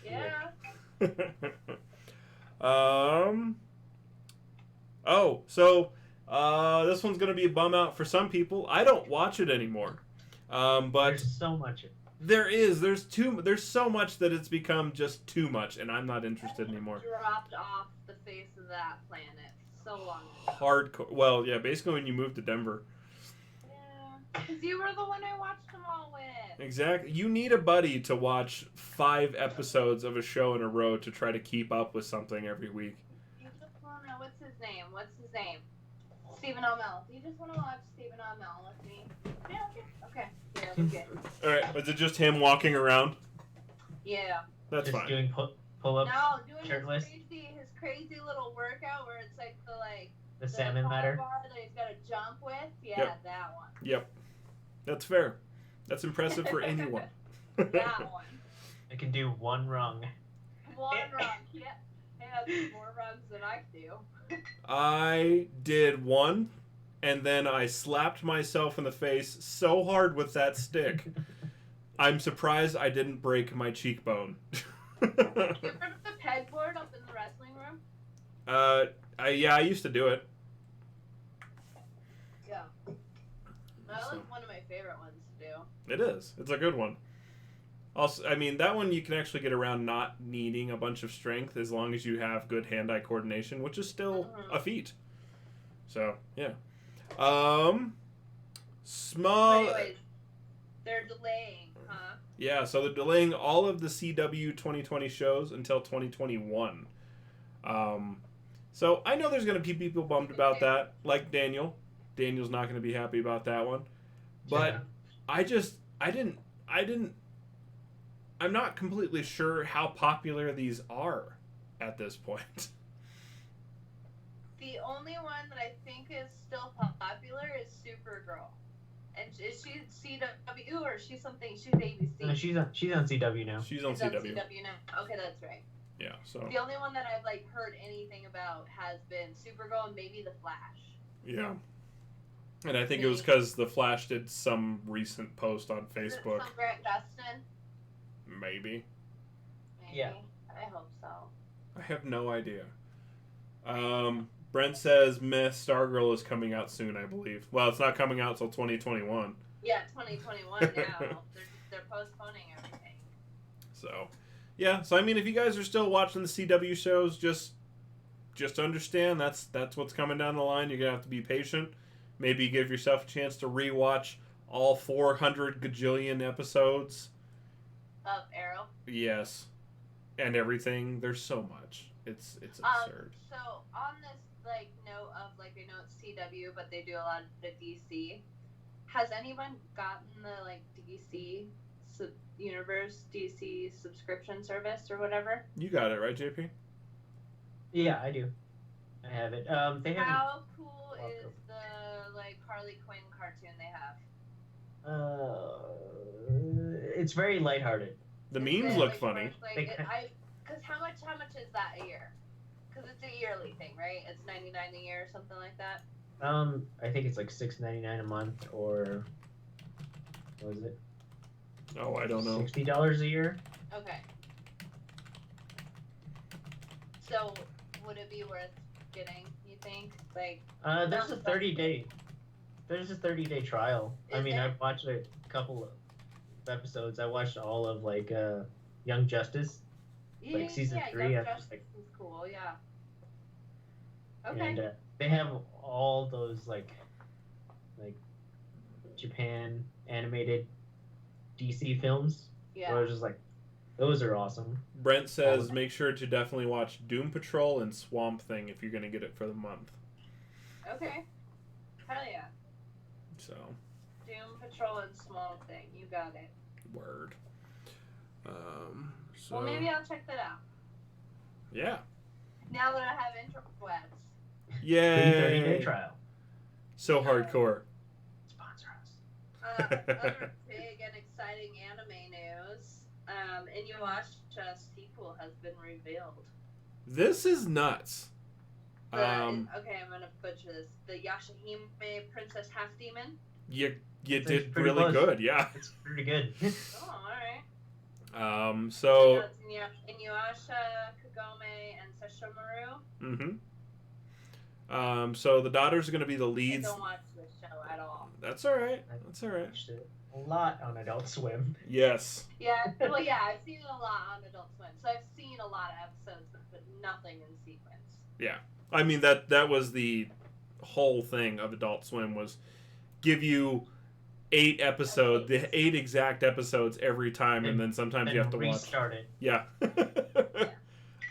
Yeah. This one's gonna be a bum out for some people. I don't watch it anymore. But There's so much. there's so much that it's become just too much, and I'm not interested anymore. Dropped off the face of that planet so long ago. Hardcore. Well, yeah, basically when you moved to Denver. Yeah. Because you were the one I watched them all with. Exactly. You need a buddy to watch 5 episodes of a show in a row to try to keep up with something every week. You just want to, what's his name? Stephen Amell. Do you just want to watch Stephen Amell with me? Yeah, okay. Yeah, we're good. All right, was it just him walking around? Yeah. That's Just fine. doing pull-ups, No, doing shirtless, his crazy little workout where it's like the salmon pry ladder. bar that he's got to jump with. Yeah, Yep. that one. Yep. That's fair. That's impressive for anyone. That one. I can do one rung. One rung. Yeah. He has more rungs than I do. I did one, and then I slapped myself in the face so hard with that stick. I'm surprised I didn't break my cheekbone. You remember the pegboard up in the wrestling room? I used to do it. Yeah. That So. was one of my favorite ones to do. It is. It's a good one. Also, I mean, that one you can actually get around not needing a bunch of strength as long as you have good hand-eye coordination, which is still a feat. So, yeah. Small... But anyways, they're delaying, huh? Yeah, so they're delaying all of the CW 2020 shows until 2021. So I know there's going to be people bummed about that, like Daniel. Daniel's not going to be happy about that one. But I'm not completely sure how popular these are at this point. The only one that I think is still popular is Supergirl. And is she CW or is she something? She's ABC. No, she's on CW now. She's on She's on CW. CW now. Okay, that's right. Yeah, so. The only one that I've heard anything about has been Supergirl and maybe The Flash. Yeah. And I think it was because The Flash did some recent post on Facebook. Some Grant Gustin? Maybe. Yeah. I hope so. I have no idea. Brent says Myth Stargirl is coming out soon, I believe. Well, it's not coming out till 2021. Yeah, 2021 now. They're postponing everything. So, yeah. So I mean, if you guys are still watching the CW shows, just understand that's what's coming down the line. You're gonna have to be patient. Maybe give yourself a chance to rewatch all 400 gajillion episodes. Of Arrow. Yes, and everything. There's so much. It's absurd. So on this note of I know it's CW, but they do a lot of DC. Has anyone gotten the DC universe DC subscription service or whatever? You got it right, JP. Yeah, I do. I have it. They have. How cool is the Harley Quinn cartoon they have? It's very lighthearted. The memes look funny. Because how much is that a year? Because it's a yearly thing, right? It's $99 a year or something like that. I think it's $6.99 a month, or what is it? Oh, I don't know. $60 a year. Okay. So would it be worth getting? You think? There's a 30-day. There's a 30-day trial. Is there? I've watched a couple of episodes. I watched all of Young Justice. Season 3. Young Justice is cool. Yeah. Okay. And they have all those Japan animated DC films. Yeah. Where I was just those are awesome. Brent says make sure to definitely watch Doom Patrol and Swamp Thing if you're going to get it for the month. Okay. Hell yeah. So. Doom Patrol and Small Thing. You got it. Word. So. Well, maybe I'll check that out. Yeah. Now that I have interwebs. Yay! 30-day trial. So hardcore. Sponsor us. Other big and exciting anime news. Inuyasha sequel has been revealed. This is nuts. Okay, I'm gonna butcher this. The Yashahime Princess Half Demon. You It's did pretty really close. good, yeah. It's pretty good. Oh, alright. So. It's Inuyasha, Kagome, and Sesshomaru. Mm-hmm. So the daughters are going to be the I leads. don't watch this show at all. That's all right. That's all right. Watched it a lot on Adult Swim. Yes. Yeah, well, yeah, I've seen it a lot on Adult Swim, so I've seen a lot of episodes, but nothing in sequence. Yeah. I mean, that was the whole thing of Adult Swim, was give you 8 episodes, the 8 exact episodes every time, and then sometimes you have to restart watch. it. Yeah.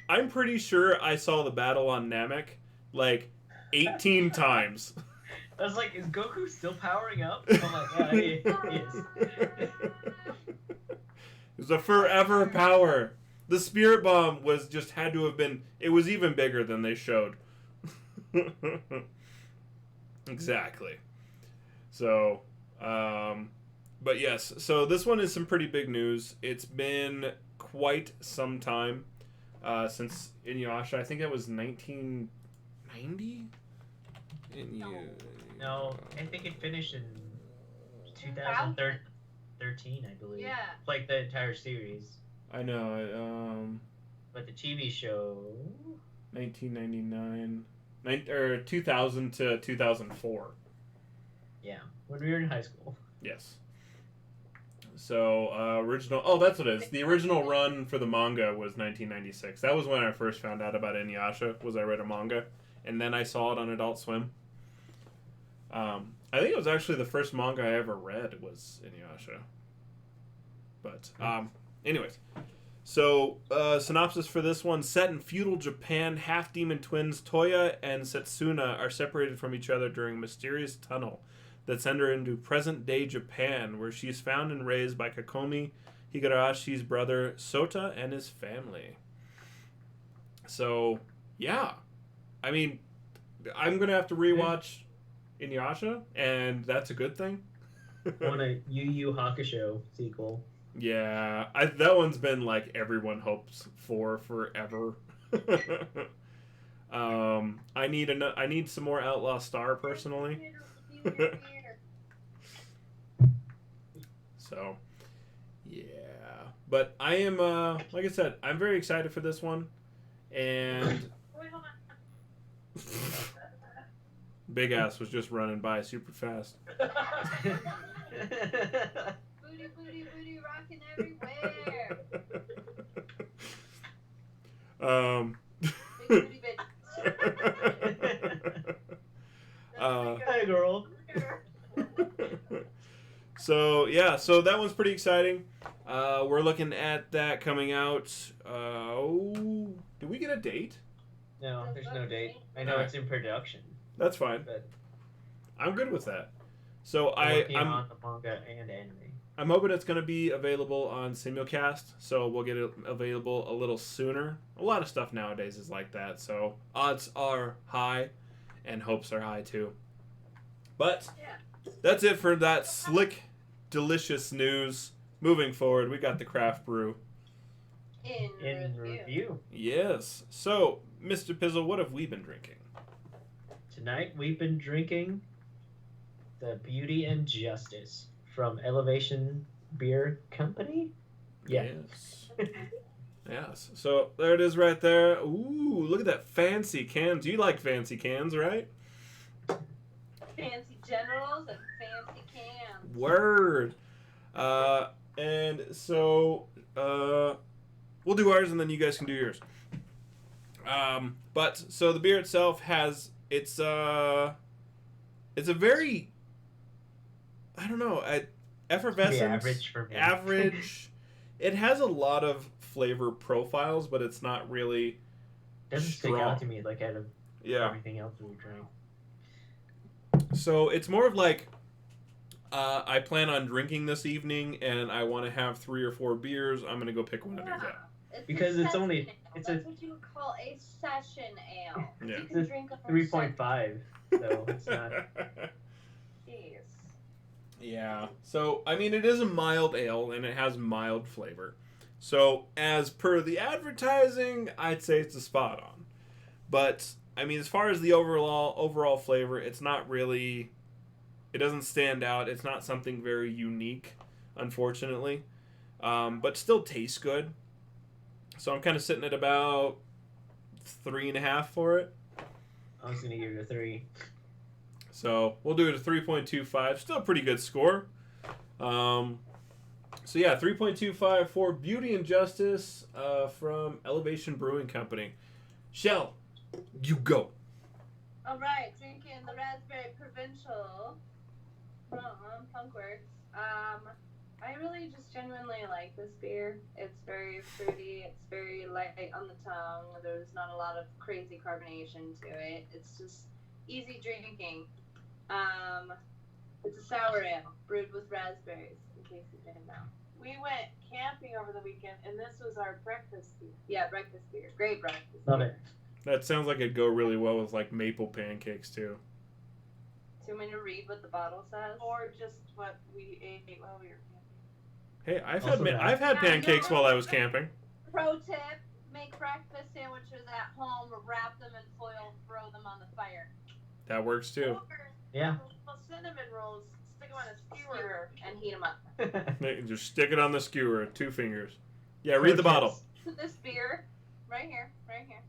I'm pretty sure I saw the battle on Namek 18 times. I was like, is Goku still powering up? Oh my god, he is. It's a forever power. The spirit bomb was just had to have been. It was even bigger than they showed. Exactly. So, but yes. So this one is some pretty big news. It's been quite some time since Inuyasha. I think it was 1990. No, I think it finished in 2013, I believe. Yeah. Like the entire series. I know. But the TV show. 1999, 2000 to 2004. Yeah, when we were in high school. Yes. So original. Oh, that's what it is. The original run for the manga was 1996. That was when I first found out about Inuyasha. Was I read a manga, and then I saw it on Adult Swim. I think it was actually the first manga I ever read was Inuyasha. But anyways, so synopsis for this one: set in feudal Japan, half-demon twins Toya and Setsuna are separated from each other during a mysterious tunnel that sends her into present-day Japan, where she is found and raised by Kakomi Higarashi's brother Sota and his family. So, yeah. I mean, I'm going to have to rewatch Inuyasha, and that's a good thing. On a Yu Yu Hakusho sequel. Yeah, that one's been like everyone hopes for forever. I need some more Outlaw Star personally. So, yeah, but I am like I said, I'm very excited for this one, and Big Ass was just running by super fast. Booty, booty, booty, rocking everywhere. Big booty bitch. Hey, girl. So yeah, so that one's pretty exciting. We're looking at that coming out. Did we get a date? No, there's no date. I know it's in production. That's fine. But I'm good with that. So I'm on the manga and anime. I'm hoping it's going to be available on Simulcast, so we'll get it available a little sooner. A lot of stuff nowadays is like that, so odds are high, and hopes are high too. But that's it for that slick, delicious news. Moving forward, we got the craft brew. In review. Yes. So, Mr. Pizzle, what have we been drinking? Tonight we've been drinking the Beauty and Justice from Elevation Beer Company. Yeah. Yes. Yes. So there it is right there. Ooh, look at that fancy cans. You like fancy cans, right? Fancy generals and fancy cans. Word. And so we'll do ours and then you guys can do yours. But so the beer itself has it's a very, I don't know, effervescent, average for me. Average. It has a lot of flavor profiles, but it's not really Doesn't stick strong. out to me like out of everything else we drank. So it's more of like I plan on drinking this evening, and I want to have 3 or 4 beers. I'm gonna go pick one of these out. Because it's only That's what you would call a session ale. Yeah. You can drink a 3.5, so it's not. Jeez. Yeah. So, I mean, it is a mild ale, and it has mild flavor. So, as per the advertising, I'd say it's a spot on. But, I mean, as far as the overall flavor, it's not really... It doesn't stand out. It's not something very unique, unfortunately. But still tastes good. So, I'm kind of sitting at about 3.5 for it. I was gonna give it a 3. So we'll do it a 3.25. Still a pretty good score. So yeah, 3.25 for Beauty and Justice from Elevation Brewing Company. Shell, you go. All right, drinking the Raspberry Provincial from Punkworks. I really just genuinely like this beer. It's very fruity. It's very light on the tongue. There's not a lot of crazy carbonation to it. It's just easy drinking. It's a sour ale brewed with raspberries, in case you didn't know. We went camping over the weekend, and this was our breakfast beer. Yeah, breakfast beer. Great breakfast Love beer. it. That sounds like it'd go really well with like maple pancakes too. Do you want me to read what the bottle says? Or just what we ate while we were camping. Hey, Also that. I've had pancakes while I was camping. Pro tip: make breakfast sandwiches at home, wrap them in foil, throw them on the fire. That works too. Or Yeah. little cinnamon rolls, stick them on a skewer. And heat them up. Just stick it on the skewer, 2 fingers. Yeah, read the bottle. This beer, right here,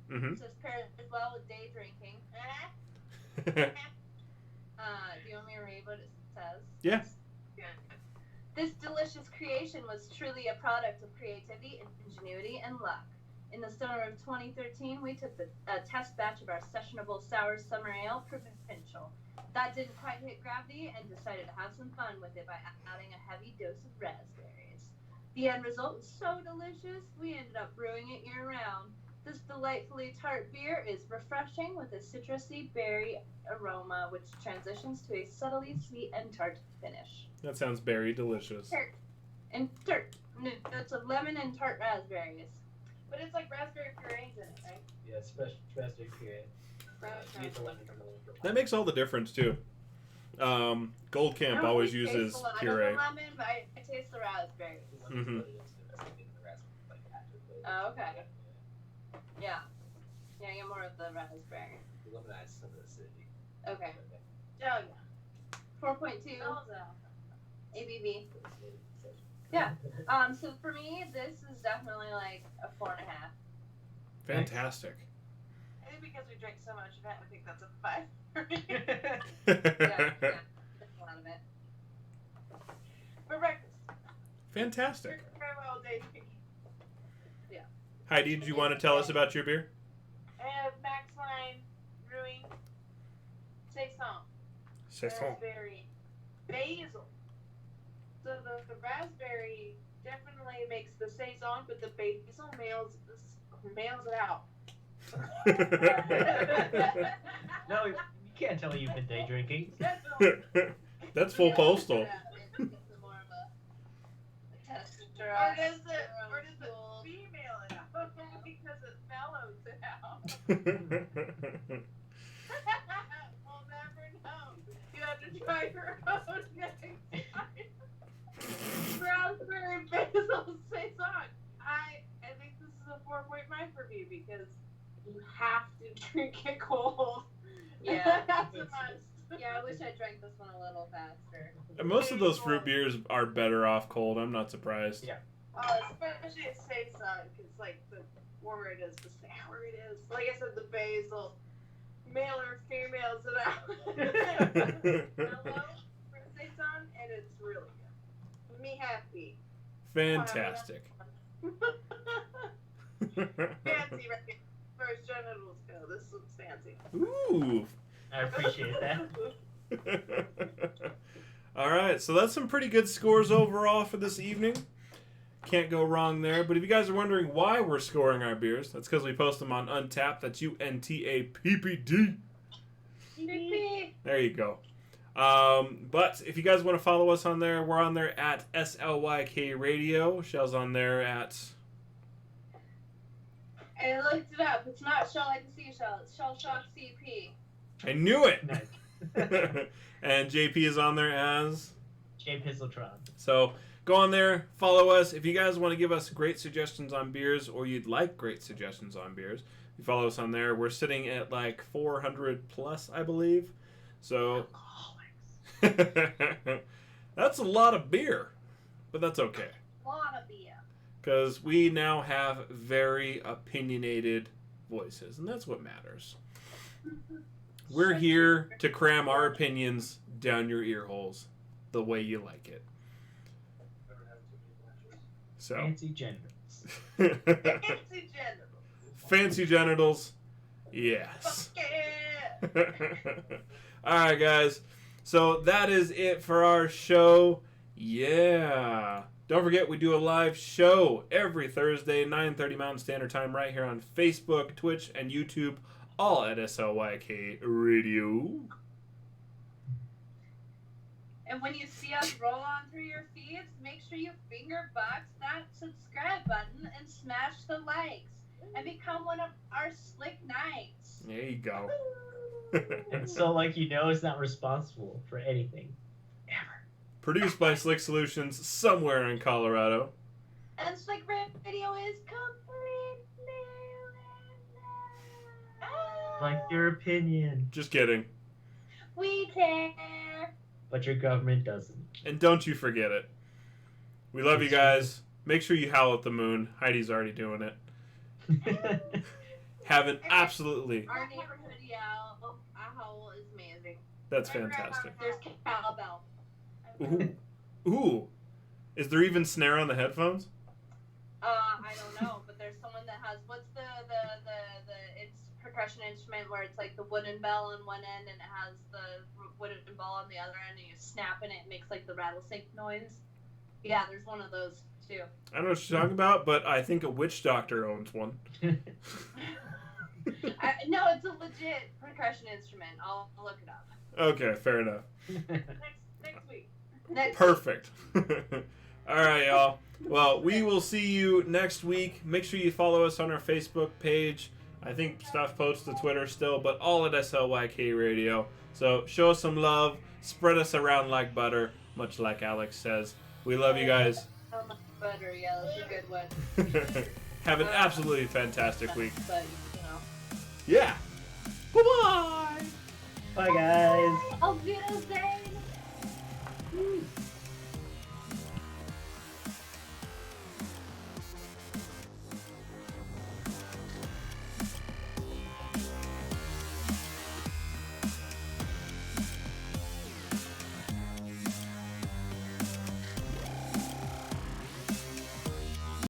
Mm-hmm. it says paired well with day drinking. Do you want me to read what it says? Yeah. This delicious creation was truly a product of creativity, ingenuity, and luck. In the summer of 2013, we took a test batch of our sessionable sour summer ale provincial. That didn't quite hit gravity and decided to have some fun with it by adding a heavy dose of raspberries. The end result was so delicious, we ended up brewing it year-round. This delightfully tart beer is refreshing with a citrusy berry aroma, which transitions to a subtly sweet and tart finish. That sounds very delicious. Tart. And tart. Notes of lemon and tart raspberries. But it's like raspberry purees in it, right? Yeah, special raspberry puree. You get the lemon from the liquor. That makes all the difference too. Gold Camp always uses puree. I don't lemon, but I taste the raspberries. Mhm. Oh, okay. Yeah. Yeah, I get more of the raspberry. Lemonize some of the city. Okay. Oh, 4.2 yeah. ABV. So for me, this is definitely like a 4.5. Fantastic. I think because we drank so much of it, I think that's a 5 for me. Yeah, that's a lot of it. For breakfast. Fantastic. Very well day drinking. Heidi, did you want to tell us about your beer? I have Max Line Brewing Saison. Raspberry basil. So the raspberry definitely makes the saison, but the basil mails it out. No, you can't tell me you've been day drinking. That's full postal. More of a tester. Or does the female it out? Because it mellows it out. We'll never know. You have to try your own next time. Raspberry basil saison. I think this is a 4.5 for me because you have to drink it cold. Yeah. That's a must. Yeah, I wish I drank this one a little faster. Most of those fruit beers are better off cold. I'm not surprised. Yeah. Especially at saison, because like the warmer it is, the sourer it is. Like I said, the basil, male or females it out. Mellow for saison, and it's really good. Me happy. Fantastic. Fancy, right? As far as genitals go, this looks fancy. Ooh. I appreciate that. All right, so that's some pretty good scores overall for this evening. Can't go wrong there. But if you guys are wondering why we're scoring our beers, that's because we post them on Untappd. That's UNTAPPD. There you go. But if you guys want to follow us on there, we're on there at SLYK Radio. Shell's on there at... I looked it up. It's not Shell Like a Seashell. It's Shell Shock CP. I knew it! Nice. And JP is on there as... Jay Pizzletron. So go on there, follow us. If you guys want to give us great suggestions on beers, or you'd like great suggestions on beers, you follow us on there. We're sitting at like 400 plus, I believe. So that's a lot of beer, but that's okay. A lot of beer. Because we now have very opinionated voices, and that's what matters. We're here to cram our opinions down your ear holes the way you like it. So Fancy genitals. Fancy genitals. Fancy genitals, yes. Fuck yeah. Alright, guys. So that is it for our show. Yeah. Don't forget, we do a live show every Thursday, 9:30 Mountain Standard Time, right here on Facebook, Twitch, and YouTube, all at SLYK Radio. And when you see us roll on through your feeds, make sure you finger box that subscribe button and smash the likes and become one of our slick knights. There you go. And so, like, it's not responsible for anything. Ever. Produced by Slick Solutions somewhere in Colorado. And Slick Radio is completely Like your opinion. Just kidding. We care. But your government doesn't. And don't you forget it. We love you guys. Make sure you howl at the moon. Heidi's already doing it. Have an absolutely... Our neighborhood owl is amazing. That's fantastic. There's cowbell. Ooh. Is there even snare on the headphones? I don't know, but there's someone that has what's the it's percussion instrument where it's like the wooden bell on one end and it has the wooden ball on the other end and you snap and it makes like the rattlesnake noise. Yeah, there's one of those too. I don't know what you're talking about, but I think a witch doctor owns one. No, it's a legit percussion instrument. I'll look it up. Okay, fair enough. Next week. Perfect. All right, y'all. Well, we will see you next week. Make sure you follow us on our Facebook page. I think stuff posts to Twitter still, but all at SLYK Radio. So show us some love. Spread us around like butter, much like Alex says. We love you guys. Oh, my butter, yeah, that's a good one. Have an absolutely fantastic week. But, Yeah. Bye-bye. Bye, guys. Auf Wiedersehen.